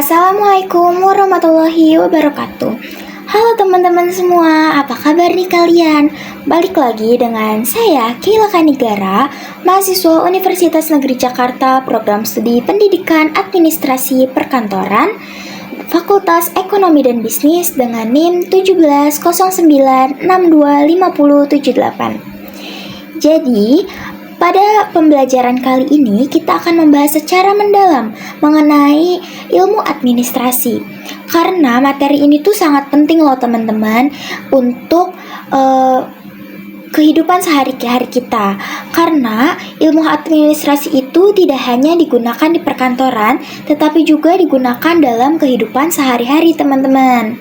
Assalamualaikum warahmatullahi wabarakatuh. Halo teman-teman semua, apa kabar nih kalian? Balik lagi dengan saya, Keila Kanigara, mahasiswa Universitas Negeri Jakarta, Program Studi Pendidikan Administrasi Perkantoran, Fakultas Ekonomi dan Bisnis dengan NIM 1709625078. Jadi, pada pembelajaran kali ini kita akan membahas secara mendalam mengenai ilmu administrasi. Karena materi ini tuh sangat penting loh teman-teman untuk kehidupan sehari-hari kita. Karena ilmu administrasi itu tidak hanya digunakan di perkantoran, tetapi juga digunakan dalam kehidupan sehari-hari teman-teman.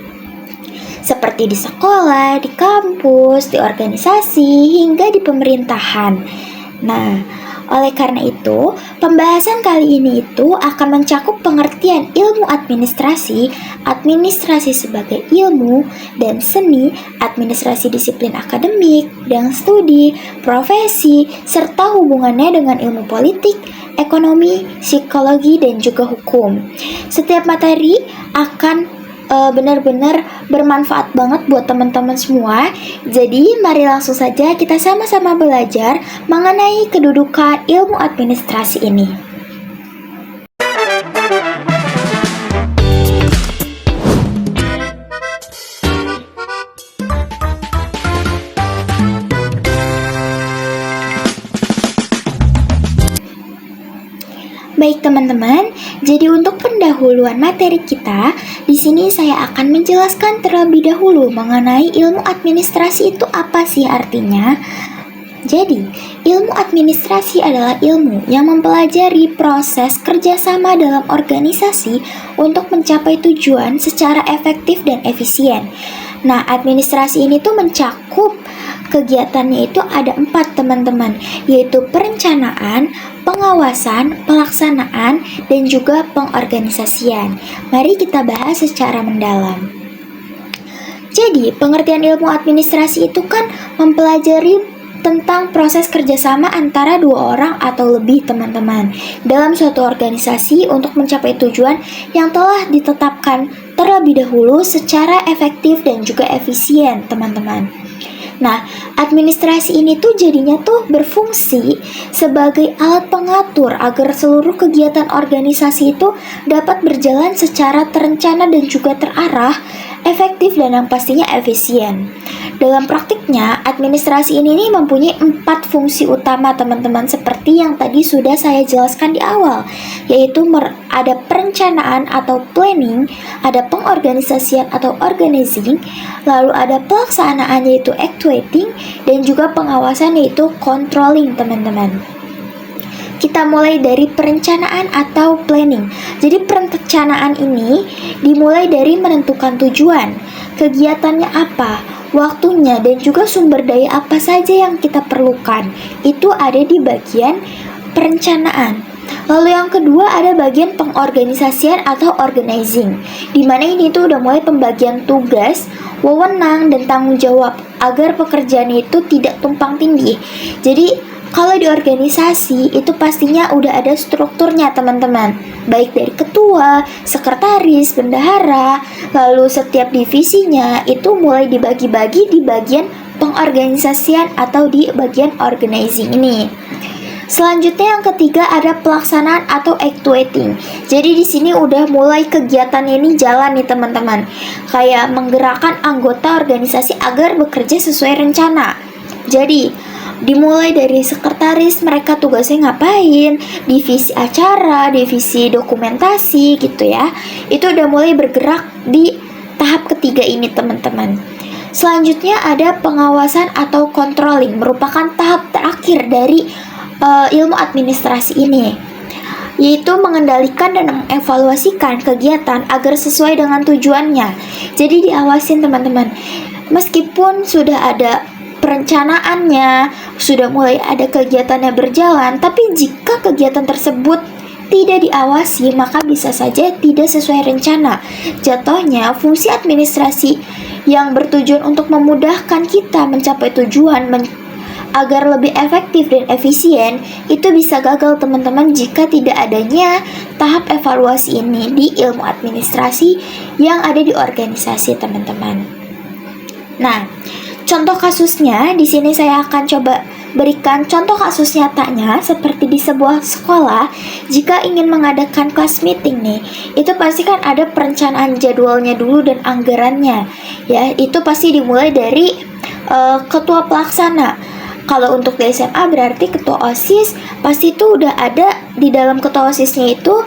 Seperti di sekolah, di kampus, di organisasi, hingga di pemerintahan. Nah, oleh karena itu, pembahasan kali ini itu akan mencakup pengertian ilmu administrasi, administrasi sebagai ilmu, dan seni, administrasi disiplin akademik, dan studi, profesi, serta hubungannya dengan ilmu politik, ekonomi, psikologi, dan juga hukum. Setiap materi akan benar-benar bermanfaat banget buat teman-teman semua. Jadi mari langsung saja kita sama-sama belajar mengenai kedudukan ilmu administrasi ini. Baik teman-teman, jadi untuk pendahuluan materi kita, di sini saya akan menjelaskan terlebih dahulu mengenai ilmu administrasi itu apa sih artinya. Jadi, ilmu administrasi adalah ilmu yang mempelajari proses kerjasama dalam organisasi untuk mencapai tujuan secara efektif dan efisien. Nah, administrasi ini tuh mencakup kegiatannya itu ada 4 teman-teman, yaitu perencanaan, pengawasan, pelaksanaan, dan juga pengorganisasian. Mari kita bahas secara mendalam. Jadi, pengertian ilmu administrasi itu kan mempelajari tentang proses kerjasama antara 2 orang atau lebih teman-teman dalam suatu organisasi untuk mencapai tujuan yang telah ditetapkan terlebih dahulu secara efektif dan juga efisien teman-teman. Nah, administrasi ini tuh jadinya tuh berfungsi sebagai alat pengatur agar seluruh kegiatan organisasi itu dapat berjalan secara terencana dan juga terarah, efektif dan yang pastinya efisien. Dalam praktiknya, administrasi ini nih mempunyai 4 fungsi utama teman-teman seperti yang tadi sudah saya jelaskan di awal, yaitu ada perencanaan atau planning, ada pengorganisasian atau organizing, lalu ada pelaksanaan yaitu actuating, dan juga pengawasan yaitu controlling teman-teman. Kita mulai dari perencanaan atau planning. Jadi perencanaan ini dimulai dari menentukan tujuan, kegiatannya apa, waktunya, dan juga sumber daya apa saja yang kita perlukan. Itu ada di bagian perencanaan. Lalu yang kedua ada bagian pengorganisasian atau organizing, dimana ini tuh udah mulai pembagian tugas, wewenang, dan tanggung jawab agar pekerjaan itu tidak tumpang tindih. Jadi kalau di organisasi itu pastinya udah ada strukturnya teman-teman, baik dari ketua, sekretaris, bendahara, lalu setiap divisinya itu mulai dibagi-bagi di bagian pengorganisasian atau di bagian organizing ini. Selanjutnya yang ketiga ada pelaksanaan atau actuating. Jadi di sini udah mulai kegiatan ini jalan nih teman-teman. Kayak menggerakkan anggota organisasi agar bekerja sesuai rencana. Jadi dimulai dari sekretaris, mereka tugasnya ngapain, divisi acara, divisi dokumentasi gitu ya. Itu udah mulai bergerak di tahap ketiga ini teman-teman. Selanjutnya ada pengawasan atau controlling, merupakan tahap terakhir dari ilmu administrasi ini, yaitu mengendalikan dan mengevaluasikan kegiatan agar sesuai dengan tujuannya. Jadi diawasin teman-teman. Meskipun sudah ada perencanaannya, sudah mulai ada kegiatannya berjalan, tapi jika kegiatan tersebut tidak diawasi, maka bisa saja tidak sesuai rencana. Jatuhnya fungsi administrasi yang bertujuan untuk memudahkan kita mencapai tujuan, agar lebih efektif dan efisien, itu bisa gagal teman-teman jika tidak adanya tahap evaluasi ini di ilmu administrasi yang ada di organisasi teman-teman. Nah, contoh kasusnya di sini saya akan coba berikan contoh kasus nyatanya seperti di sebuah sekolah. Jika ingin mengadakan kelas meeting nih, itu pasti kan ada perencanaan jadwalnya dulu dan anggarannya. Ya, itu pasti dimulai dari ketua pelaksana. Kalau untuk di SMA berarti ketua OSIS pasti itu udah ada di dalam ketua OSISnya itu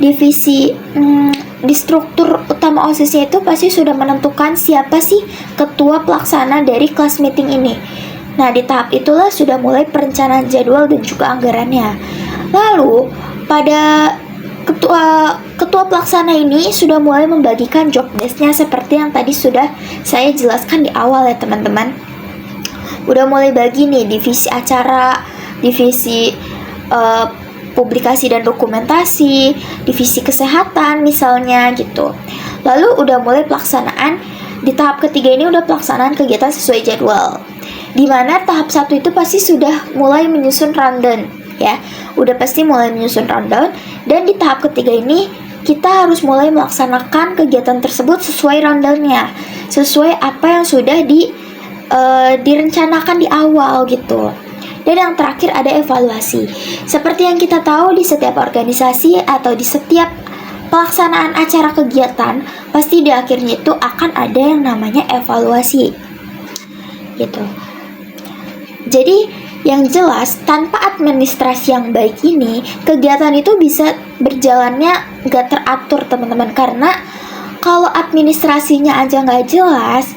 divisi di struktur utama OSISnya itu pasti sudah menentukan siapa sih ketua pelaksana dari kelas meeting ini. Nah, di tahap itulah sudah mulai perencanaan jadwal dan juga anggarannya. Lalu, pada ketua pelaksana ini sudah mulai membagikan job desk-nya seperti yang tadi sudah saya jelaskan di awal ya teman-teman. Udah mulai bagi nih divisi acara, divisi publikasi dan dokumentasi, divisi kesehatan misalnya gitu. Lalu udah mulai pelaksanaan, di tahap ketiga ini udah pelaksanaan kegiatan sesuai jadwal. Dimana tahap 1 itu pasti sudah mulai menyusun rundown ya, udah pasti mulai menyusun rundown, dan di tahap ketiga ini kita harus mulai melaksanakan kegiatan tersebut sesuai rundownnya, sesuai apa yang sudah direncanakan di awal gitu. Dan yang terakhir ada evaluasi. Seperti yang kita tahu di setiap organisasi atau di setiap pelaksanaan acara kegiatan, pasti di akhirnya itu akan ada yang namanya evaluasi gitu. Jadi yang jelas tanpa administrasi yang baik ini, kegiatan itu bisa berjalannya gak teratur teman-teman. Karena kalau administrasinya aja gak jelas,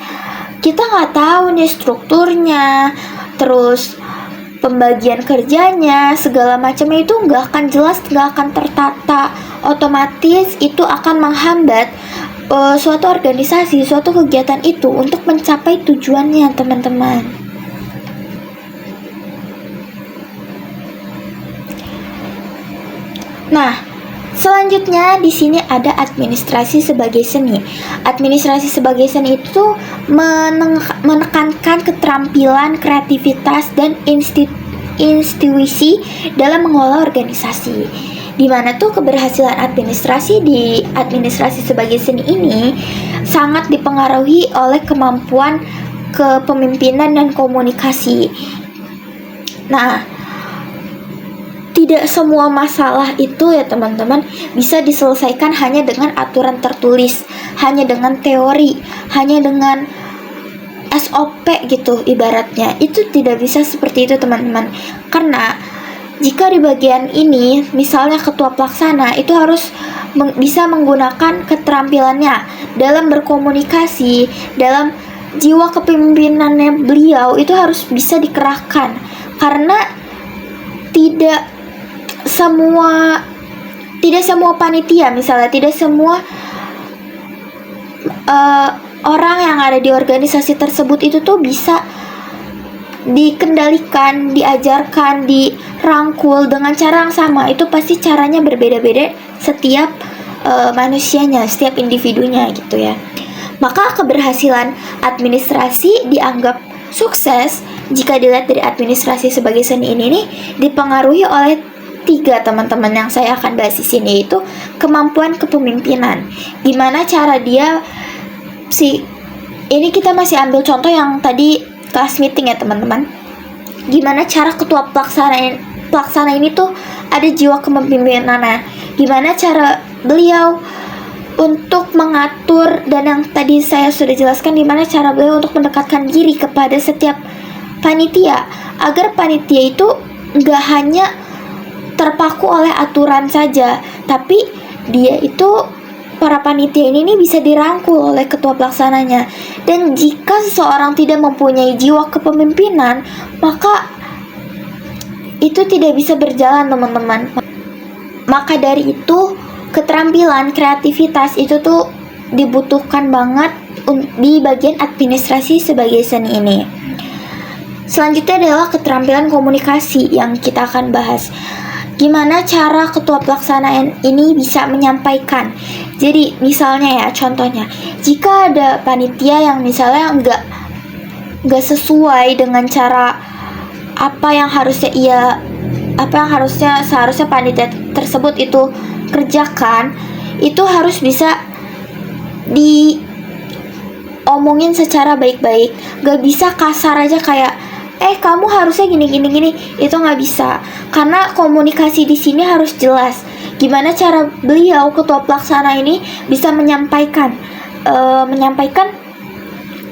kita gak tahu nih strukturnya, terus pembagian kerjanya, segala macamnya itu gak akan jelas, gak akan tertata. Otomatis itu akan menghambat suatu organisasi, suatu kegiatan itu untuk mencapai tujuannya teman-teman. Nah, selanjutnya di sini ada administrasi sebagai seni. Administrasi sebagai seni itu menekankan keterampilan, kreativitas, dan intuisi dalam mengelola organisasi. Di mana tuh keberhasilan administrasi di administrasi sebagai seni ini sangat dipengaruhi oleh kemampuan kepemimpinan dan komunikasi. Nah, tidak semua masalah itu ya teman-teman bisa diselesaikan hanya dengan aturan tertulis, hanya dengan teori, hanya dengan SOP gitu ibaratnya. Itu tidak bisa seperti itu teman-teman. Karena jika di bagian ini misalnya ketua pelaksana itu harus bisa menggunakan keterampilannya dalam berkomunikasi, dalam jiwa kepemimpinannya beliau itu harus bisa dikerahkan. Karena tidak semua panitia misalnya, tidak semua orang yang ada di organisasi tersebut itu tuh bisa dikendalikan, diajarkan, dirangkul dengan cara yang sama. Itu pasti caranya berbeda-beda setiap manusianya, setiap individunya gitu ya. Maka keberhasilan administrasi dianggap sukses jika dilihat dari administrasi sebagai seni ini nih dipengaruhi oleh 3 teman-teman yang saya akan bahas di sini, yaitu kemampuan kepemimpinan. Gimana cara dia ini kita masih ambil contoh yang tadi kelas meeting ya teman-teman. Gimana cara ketua pelaksana ini tuh ada jiwa kepemimpinannya. Gimana cara beliau untuk mengatur, dan yang tadi saya sudah jelaskan gimana cara beliau untuk mendekatkan diri kepada setiap panitia agar panitia itu gak hanya terpaku oleh aturan saja, tapi dia itu para panitia ini bisa dirangkul oleh ketua pelaksananya. Dan jika seseorang tidak mempunyai jiwa kepemimpinan, maka itu tidak bisa berjalan teman-teman. Maka dari itu keterampilan, kreativitas itu tuh dibutuhkan banget di bagian administrasi sebagai seni ini. Selanjutnya adalah keterampilan komunikasi yang kita akan bahas. Gimana cara ketua pelaksanaan ini bisa menyampaikan. Jadi misalnya ya contohnya, jika ada panitia yang misalnya nggak sesuai dengan cara apa yang seharusnya panitia tersebut itu kerjakan, itu harus bisa diomongin secara baik-baik. Gak bisa kasar aja kayak kamu harusnya gini. Itu nggak bisa, karena komunikasi di sini harus jelas. Gimana cara beliau ketua pelaksana ini bisa menyampaikan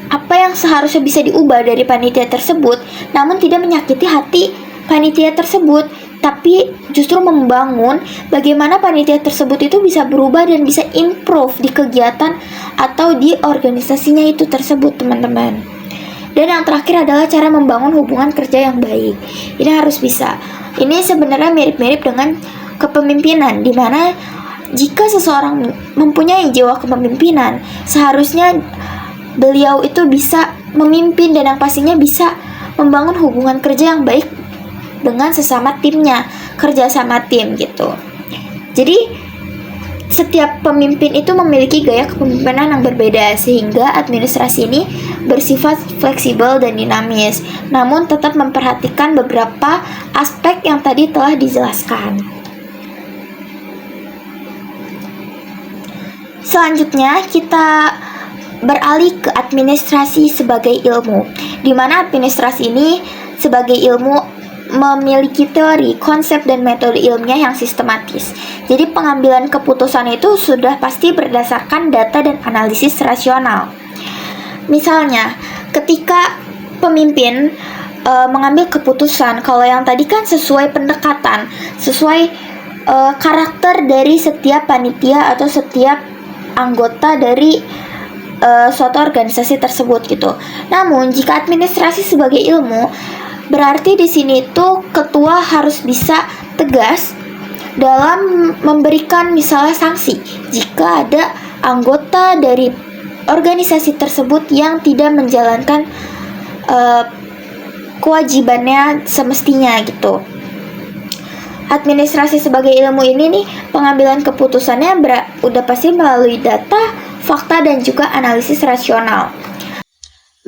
apa yang seharusnya bisa diubah dari panitia tersebut, namun tidak menyakiti hati panitia tersebut, tapi justru membangun bagaimana panitia tersebut itu bisa berubah dan bisa improve di kegiatan atau di organisasinya itu tersebut, teman-teman. Dan yang terakhir adalah cara membangun hubungan kerja yang baik. Ini harus bisa. Ini sebenarnya mirip-mirip dengan kepemimpinan, di mana jika seseorang mempunyai jiwa kepemimpinan, seharusnya beliau itu bisa memimpin dan yang pastinya bisa membangun hubungan kerja yang baik dengan sesama timnya, kerja sama tim gitu. Jadi setiap pemimpin itu memiliki gaya kepemimpinan yang berbeda, sehingga administrasi ini bersifat fleksibel dan dinamis, namun tetap memperhatikan beberapa aspek yang tadi telah dijelaskan. Selanjutnya kita beralih ke administrasi sebagai ilmu, di mana administrasi ini sebagai ilmu memiliki teori, konsep, dan metode ilmiah yang sistematis. Jadi pengambilan keputusan itu sudah pasti berdasarkan data dan analisis rasional. Misalnya, ketika pemimpin mengambil keputusan, kalau yang tadi kan sesuai pendekatan, sesuai karakter dari setiap panitia atau setiap anggota dari suatu organisasi tersebut gitu. Namun jika administrasi sebagai ilmu, berarti di sini tuh ketua harus bisa tegas dalam memberikan misalnya sanksi jika ada anggota dari organisasi tersebut yang tidak menjalankan kewajibannya semestinya gitu. Administrasi sebagai ilmu ini nih, pengambilan keputusannya udah pasti melalui data, fakta, dan juga analisis rasional.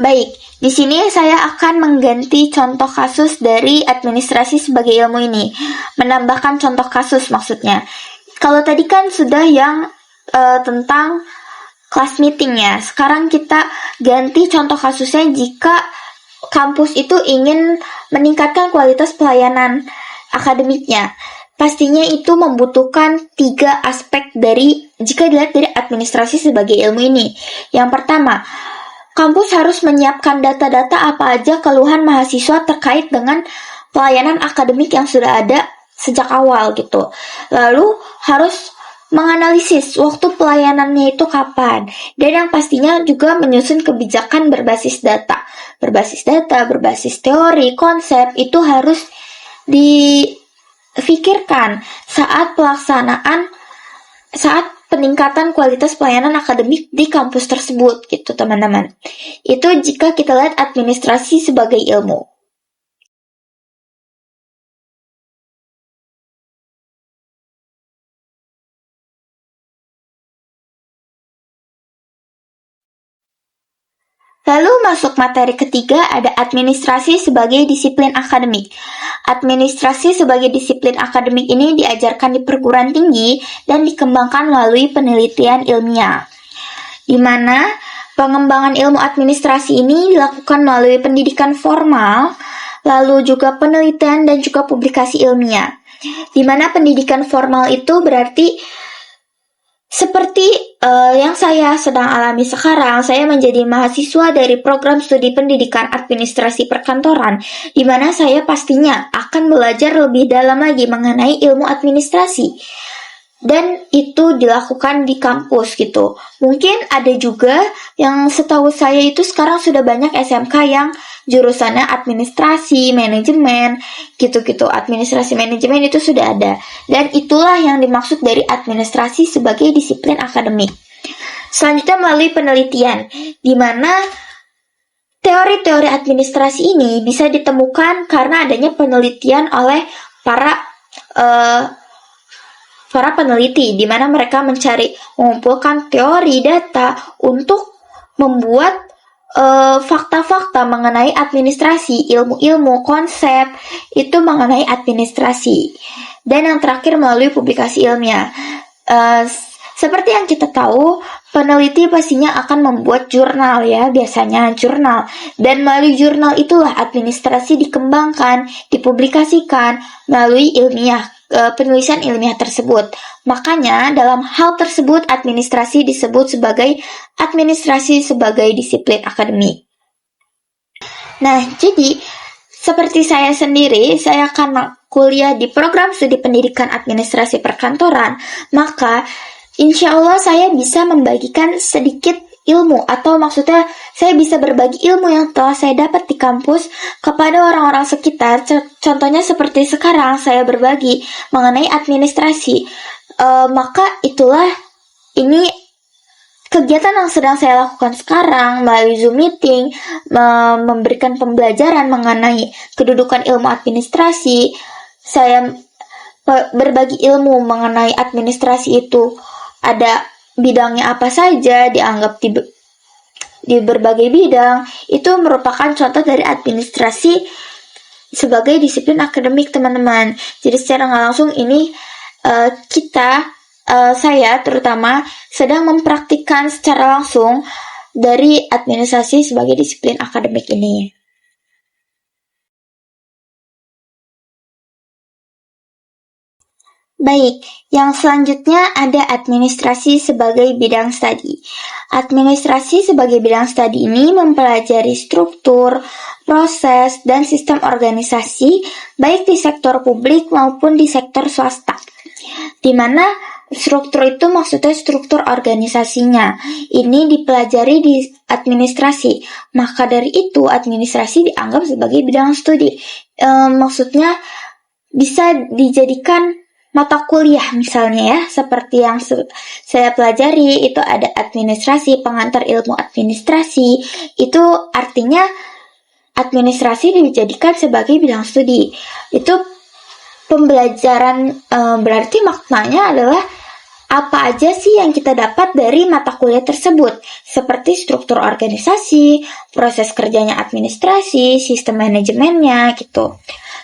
Baik, di sini saya akan mengganti contoh kasus dari administrasi sebagai ilmu ini, menambahkan contoh kasus maksudnya. Kalau tadi kan sudah yang tentang class meeting-nya, sekarang kita ganti contoh kasusnya jika kampus itu ingin meningkatkan kualitas pelayanan akademiknya. Pastinya itu membutuhkan 3 aspek jika dilihat dari administrasi sebagai ilmu ini. Yang pertama, kampus harus menyiapkan data-data apa aja keluhan mahasiswa terkait dengan pelayanan akademik yang sudah ada sejak awal gitu. Lalu harus menganalisis waktu pelayanannya itu kapan, dan yang pastinya juga menyusun kebijakan berbasis data, berbasis teori, konsep itu harus difikirkan saat peningkatan kualitas pelayanan akademik di kampus tersebut gitu, teman-teman. Itu jika kita lihat administrasi sebagai ilmu. Lalu masuk materi ketiga, ada administrasi sebagai disiplin akademik. Administrasi sebagai disiplin akademik ini diajarkan di perguruan tinggi dan dikembangkan melalui penelitian ilmiah, di mana pengembangan ilmu administrasi ini dilakukan melalui pendidikan formal, lalu juga penelitian dan juga publikasi ilmiah. Di mana pendidikan formal itu berarti seperti yang saya sedang alami sekarang. Saya menjadi mahasiswa dari program studi pendidikan administrasi perkantoran, di mana saya pastinya akan belajar lebih dalam lagi mengenai ilmu administrasi. Dan itu dilakukan di kampus gitu. Mungkin ada juga yang setahu saya itu sekarang sudah banyak SMK yang jurusannya administrasi, manajemen, gitu-gitu. Administrasi manajemen itu sudah ada. Dan itulah yang dimaksud dari administrasi sebagai disiplin akademik. Selanjutnya melalui penelitian, di mana teori-teori administrasi ini bisa ditemukan karena adanya penelitian oleh para peneliti, di mana mereka mengumpulkan teori data untuk membuat fakta-fakta mengenai administrasi, ilmu-ilmu, konsep itu mengenai administrasi. Dan yang terakhir melalui publikasi ilmiah. Seperti yang kita tahu, peneliti pastinya akan membuat jurnal ya, biasanya jurnal. Dan melalui jurnal itulah administrasi dikembangkan, dipublikasikan melalui ilmiah, penulisan ilmiah tersebut. Makanya dalam hal tersebut administrasi disebut sebagai administrasi sebagai disiplin akademik. Nah, jadi seperti saya sendiri, saya akan kuliah di program studi pendidikan administrasi perkantoran, maka insya Allah saya bisa membagikan sedikit ilmu, atau maksudnya saya bisa berbagi ilmu yang telah saya dapat di kampus kepada orang-orang sekitar. Contohnya seperti sekarang saya berbagi mengenai administrasi. Maka itulah ini kegiatan yang sedang saya lakukan sekarang melalui Zoom meeting, memberikan pembelajaran mengenai kedudukan ilmu administrasi. Saya berbagi ilmu mengenai administrasi itu ada bidangnya apa saja, dianggap di berbagai bidang. Itu merupakan contoh dari administrasi sebagai disiplin akademik, teman-teman. Jadi secara nggak langsung ini saya terutama sedang mempraktikkan secara langsung dari administrasi sebagai disiplin akademik ini. Baik, yang selanjutnya ada administrasi sebagai bidang studi. Administrasi sebagai bidang studi ini mempelajari struktur, proses, dan sistem organisasi baik di sektor publik maupun di sektor swasta. Di mana struktur itu maksudnya struktur organisasinya. Ini dipelajari di administrasi. Maka dari itu administrasi dianggap sebagai bidang studi. Maksudnya bisa dijadikan mata kuliah misalnya ya, seperti yang saya pelajari itu ada administrasi, pengantar ilmu administrasi. Itu artinya administrasi dijadikan sebagai bidang studi. Itu pembelajaran, berarti maknanya adalah apa aja sih yang kita dapat dari mata kuliah tersebut, seperti struktur organisasi, proses kerjanya administrasi, sistem manajemennya gitu.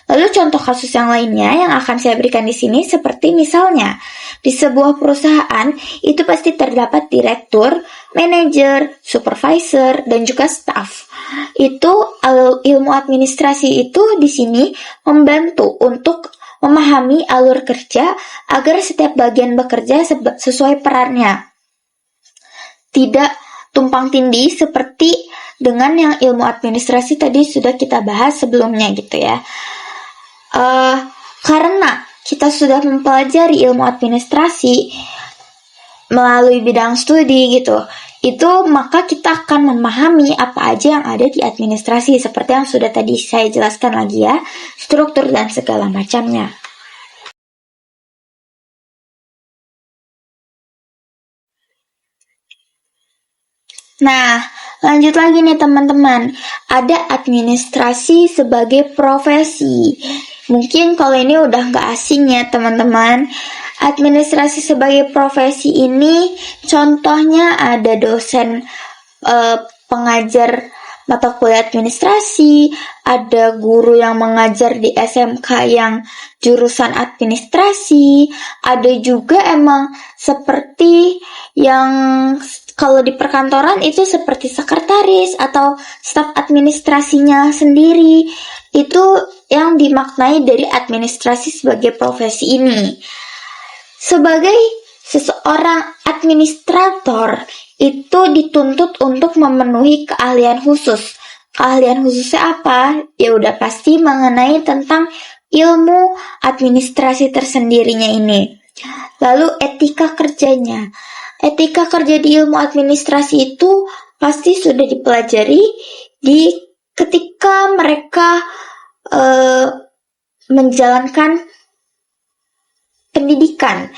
Lalu contoh kasus yang lainnya yang akan saya berikan di sini seperti misalnya di sebuah perusahaan itu pasti terdapat direktur, manajer, supervisor, dan juga staff. Itu ilmu administrasi itu di sini membantu untuk memahami alur kerja agar setiap bagian bekerja sesuai perannya. Tidak tumpang tindih seperti dengan yang ilmu administrasi tadi sudah kita bahas sebelumnya gitu ya. Karena kita sudah mempelajari ilmu administrasi melalui bidang studi gitu, itu maka kita akan memahami apa aja yang ada di administrasi seperti yang sudah tadi saya jelaskan lagi ya, struktur dan segala macamnya. Nah, lanjut lagi nih teman-teman. Ada administrasi sebagai profesi. Mungkin kalau ini udah nggak asing ya teman-teman. Administrasi sebagai profesi ini contohnya ada dosen pengajar mata kuliah administrasi, ada guru yang mengajar di SMK yang jurusan administrasi, ada juga emang seperti yang kalau di perkantoran itu seperti sekretaris atau staf administrasinya sendiri. Itu yang dimaknai dari administrasi sebagai profesi ini. Sebagai seseorang administrator itu dituntut untuk memenuhi keahlian khusus. Keahlian khususnya apa? Ya udah pasti mengenai tentang ilmu administrasi tersendirinya ini. Lalu etika kerjanya. Etika kerja di ilmu administrasi itu pasti sudah dipelajari di ketika mereka menjalankan pendidikan.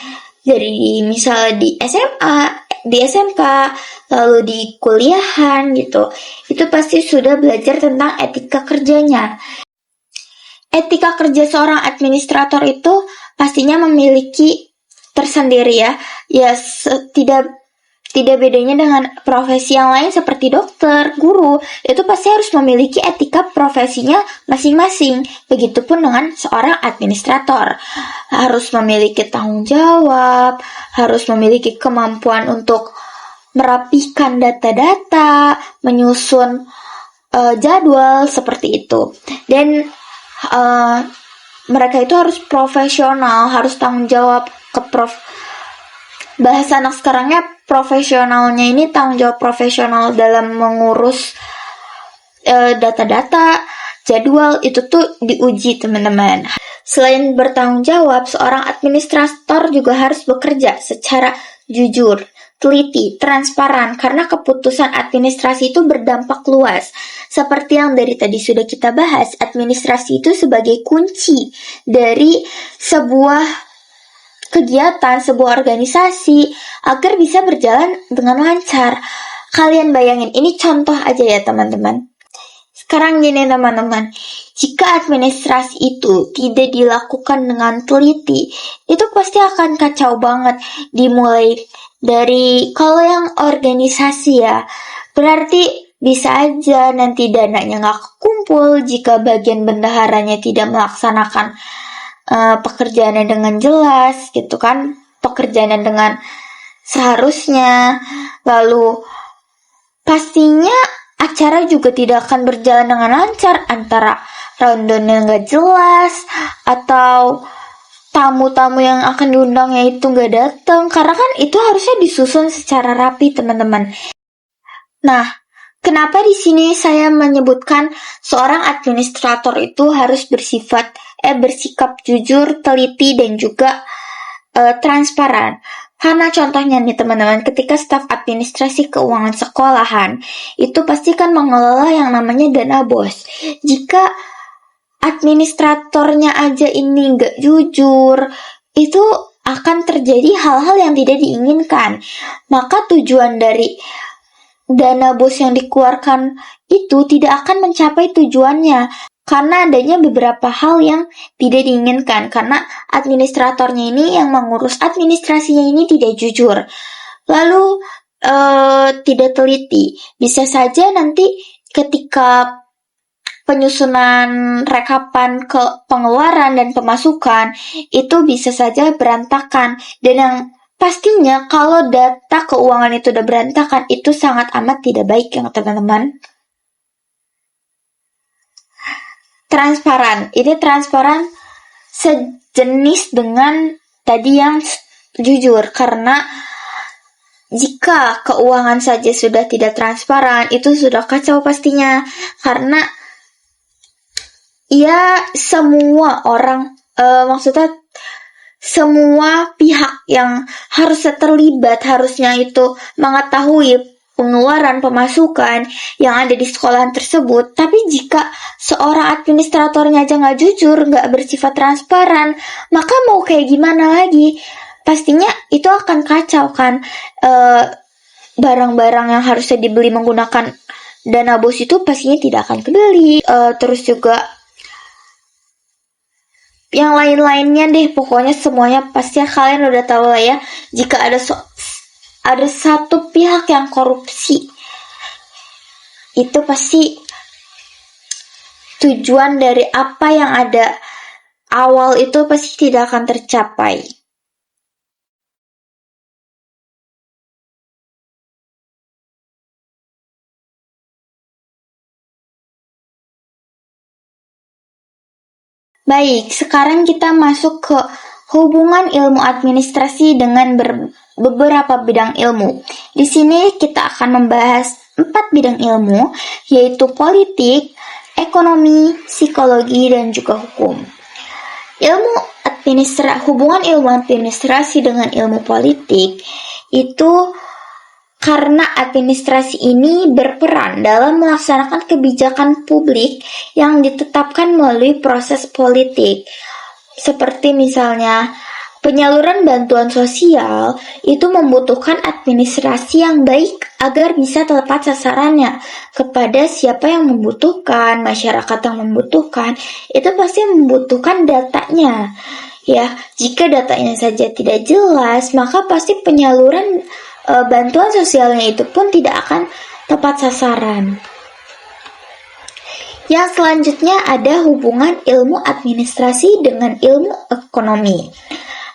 Dari misalnya di SMA, di SMK, lalu di kuliahan gitu. Itu pasti sudah belajar tentang etika kerjanya. Etika kerja seorang administrator itu pastinya memiliki tersendiri ya. Ya tidak Tidak bedanya dengan profesi yang lain seperti dokter, guru, itu pasti harus memiliki etika profesinya masing-masing. Begitupun dengan seorang administrator. Harus memiliki tanggung jawab, harus memiliki kemampuan untuk merapikan data-data, menyusun jadwal seperti itu. Dan mereka itu harus profesional, harus tanggung jawab bahasa anak sekarangnya profesionalnya ini tanggung jawab profesional dalam mengurus data-data, jadwal itu tuh diuji teman-teman. Selain bertanggung jawab, seorang administrator juga harus bekerja secara jujur, teliti, transparan, karena keputusan administrasi itu berdampak luas. Seperti yang dari tadi sudah kita bahas, administrasi itu sebagai kunci dari sebuah kegiatan, sebuah organisasi agar bisa berjalan dengan lancar. Kalian bayangin, ini contoh aja ya teman-teman. Sekarang gini teman-teman, jika administrasi itu tidak dilakukan dengan teliti, itu pasti akan kacau banget. Dimulai dari, kalau yang organisasi ya, berarti bisa aja nanti dananya nggak kekumpul jika bagian bendaharanya tidak melaksanakan pekerjaannya dengan jelas gitu kan, pekerjaannya dengan seharusnya. Lalu pastinya acara juga tidak akan berjalan dengan lancar, antara rundown-nya nggak jelas atau tamu-tamu yang akan diundangnya itu nggak datang, karena kan itu harusnya disusun secara rapi teman-teman. Nah, kenapa di sini saya menyebutkan seorang administrator itu harus bersikap jujur, teliti, dan juga transparan? Karena contohnya nih teman-teman, ketika staf administrasi keuangan sekolahan, itu pasti kan mengelola yang namanya dana bos. Jika administratornya aja ini nggak jujur, itu akan terjadi hal-hal yang tidak diinginkan. Maka tujuan dari dana bos yang dikeluarkan itu tidak akan mencapai tujuannya, karena adanya beberapa hal yang tidak diinginkan, karena administratornya ini yang mengurus administrasinya ini tidak jujur, lalu tidak teliti. Bisa saja nanti ketika penyusunan rekapan ke pengeluaran dan pemasukan itu bisa saja berantakan, dan yang pastinya kalau data keuangan itu udah berantakan, itu sangat amat tidak baik ya teman-teman. Transparan, ini transparan sejenis dengan tadi yang jujur, karena jika keuangan saja sudah tidak transparan, itu sudah kacau pastinya, karena ya semua orang, maksudnya semua pihak yang harusnya terlibat harusnya itu mengetahui pengeluaran pemasukan yang ada di sekolahan tersebut. Tapi jika seorang administratornya aja nggak jujur, nggak bersifat transparan, maka mau kayak gimana lagi? Pastinya itu akan kacau kan. Barang-barang yang harusnya dibeli menggunakan dana bos itu pastinya tidak akan kebeli. Terus juga yang lain-lainnya deh, pokoknya semuanya pasti kalian udah tahu lah ya. Jika ada satu pihak yang korupsi, itu pasti tujuan dari apa yang ada awal itu pasti tidak akan tercapai. Baik, sekarang kita masuk ke hubungan ilmu administrasi dengan beberapa bidang ilmu. Di sini kita akan membahas 4 bidang ilmu, yaitu politik, ekonomi, psikologi, dan juga hukum. Hubungan ilmu administrasi dengan ilmu politik itu karena administrasi ini berperan dalam melaksanakan kebijakan publik yang ditetapkan melalui proses politik. Seperti misalnya penyaluran bantuan sosial itu membutuhkan administrasi yang baik agar bisa tepat sasarannya kepada siapa yang membutuhkan, masyarakat yang membutuhkan, itu pasti membutuhkan datanya. Ya, jika datanya saja tidak jelas, maka pasti penyaluran bantuan sosialnya itu pun tidak akan tepat sasaran. Yang selanjutnya ada hubungan ilmu administrasi dengan ilmu ekonomi.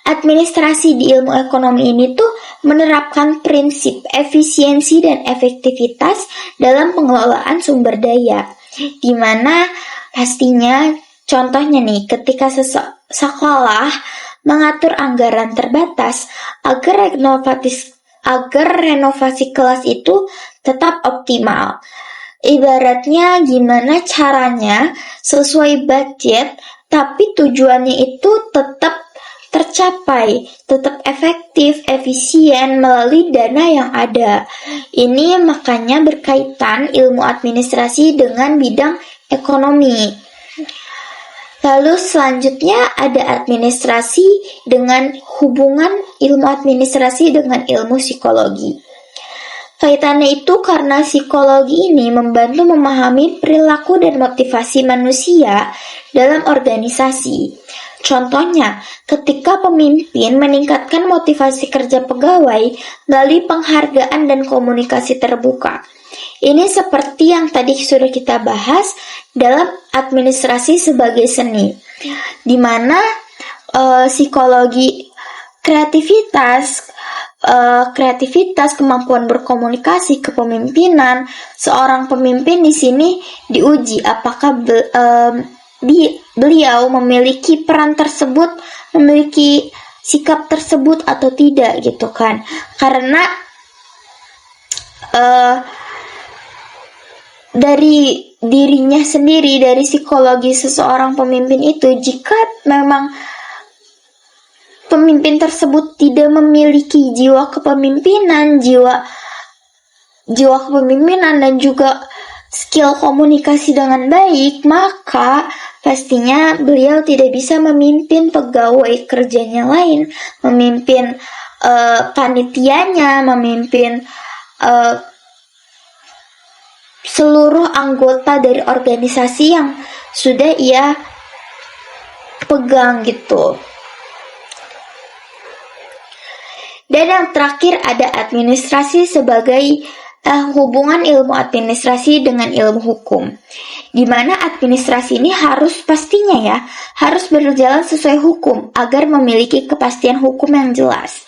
Administrasi di ilmu ekonomi ini tuh menerapkan prinsip efisiensi dan efektivitas dalam pengelolaan sumber daya. Di mana pastinya contohnya nih ketika sekolah mengatur anggaran terbatas agar renovasi kelas itu tetap optimal. Ibaratnya gimana caranya sesuai budget tapi tujuannya itu tetap tercapai, tetap efektif, efisien melalui dana yang ada. Ini makanya berkaitan ilmu administrasi dengan bidang ekonomi. Lalu selanjutnya ada administrasi dengan hubungan ilmu administrasi dengan ilmu psikologi. Kaitannya itu karena psikologi ini membantu memahami perilaku dan motivasi manusia dalam organisasi. Contohnya, ketika pemimpin meningkatkan motivasi kerja pegawai melalui penghargaan dan komunikasi terbuka. Ini seperti yang tadi sudah kita bahas dalam administrasi sebagai seni, di mana psikologi kreativitas, kemampuan berkomunikasi, kepemimpinan. Seorang pemimpin di sini diuji apakah beliau memiliki peran tersebut, memiliki sikap tersebut atau tidak gitu kan. Karena dari dirinya sendiri, dari psikologi seseorang pemimpin itu, jika memang pemimpin tersebut tidak memiliki jiwa kepemimpinan, dan juga skill komunikasi dengan baik, maka pastinya beliau tidak bisa memimpin pegawai kerjanya lain, memimpin panitianya, memimpin seluruh anggota dari organisasi yang sudah ia pegang gitu. Dan yang terakhir ada administrasi sebagai hubungan ilmu administrasi dengan ilmu hukum. Di mana administrasi ini harus berjalan sesuai hukum agar memiliki kepastian hukum yang jelas.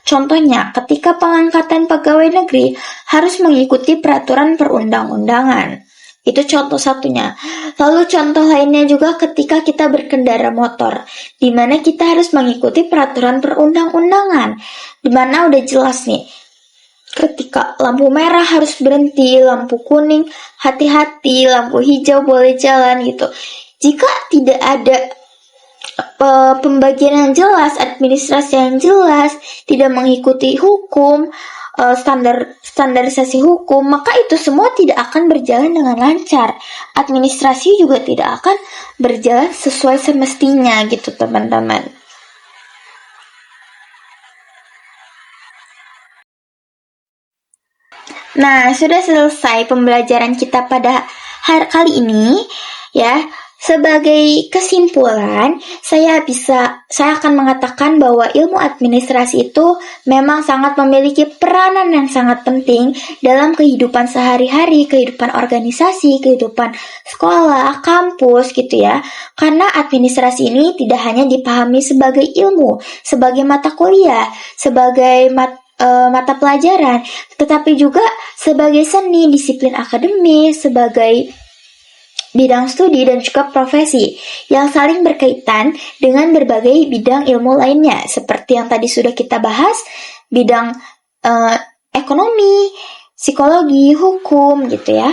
Contohnya, ketika pengangkatan pegawai negeri harus mengikuti peraturan perundang-undangan. Itu contoh satunya. Lalu contoh lainnya juga ketika kita berkendara motor, di mana kita harus mengikuti peraturan perundang-undangan, di mana udah jelas nih, ketika lampu merah harus berhenti, lampu kuning hati-hati, lampu hijau boleh jalan gitu. Jika tidak ada pembagian yang jelas, administrasi yang jelas, tidak mengikuti hukum, standarisasi hukum, maka itu semua tidak akan berjalan dengan lancar. Administrasi juga tidak akan berjalan sesuai semestinya gitu teman-teman. Nah, sudah selesai pembelajaran kita pada hari kali ini ya. Sebagai kesimpulan, saya akan mengatakan bahwa ilmu administrasi itu memang sangat memiliki peranan yang sangat penting dalam kehidupan sehari-hari, kehidupan organisasi, kehidupan sekolah, kampus gitu ya. Karena administrasi ini tidak hanya dipahami sebagai ilmu, sebagai mata kuliah, sebagai mata pelajaran, tetapi juga sebagai seni, disiplin akademis, sebagai bidang studi dan juga profesi yang saling berkaitan dengan berbagai bidang ilmu lainnya, seperti yang tadi sudah kita bahas, bidang ekonomi, psikologi, hukum gitu ya.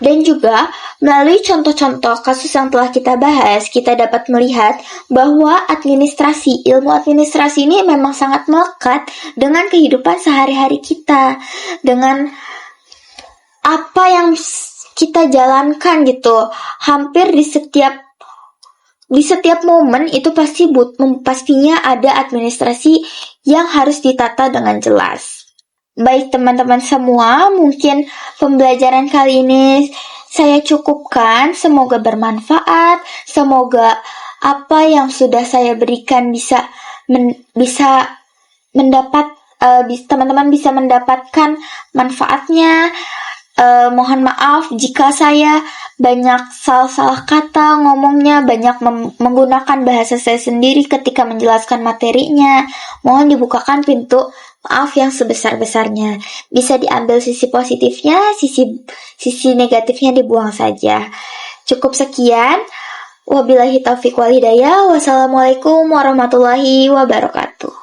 Dan juga melalui contoh-contoh kasus yang telah kita bahas, kita dapat melihat bahwa ilmu administrasi ini memang sangat melekat dengan kehidupan sehari-hari kita, dengan apa yang kita jalankan gitu. Hampir di setiap momen itu pastinya ada administrasi yang harus ditata dengan jelas. Baik teman-teman semua, mungkin pembelajaran kali ini saya cukupkan. Semoga bermanfaat, semoga apa yang sudah saya berikan bisa mendapat teman-teman bisa mendapatkan manfaatnya. Mohon maaf jika saya banyak salah-salah kata ngomongnya, banyak menggunakan bahasa saya sendiri ketika menjelaskan materinya. Mohon dibukakan pintu maaf yang sebesar-besarnya. Bisa diambil sisi positifnya, sisi negatifnya dibuang saja. Cukup sekian. Wabillahi taufiq wal hidayah. Wassalamualaikum warahmatullahi wabarakatuh.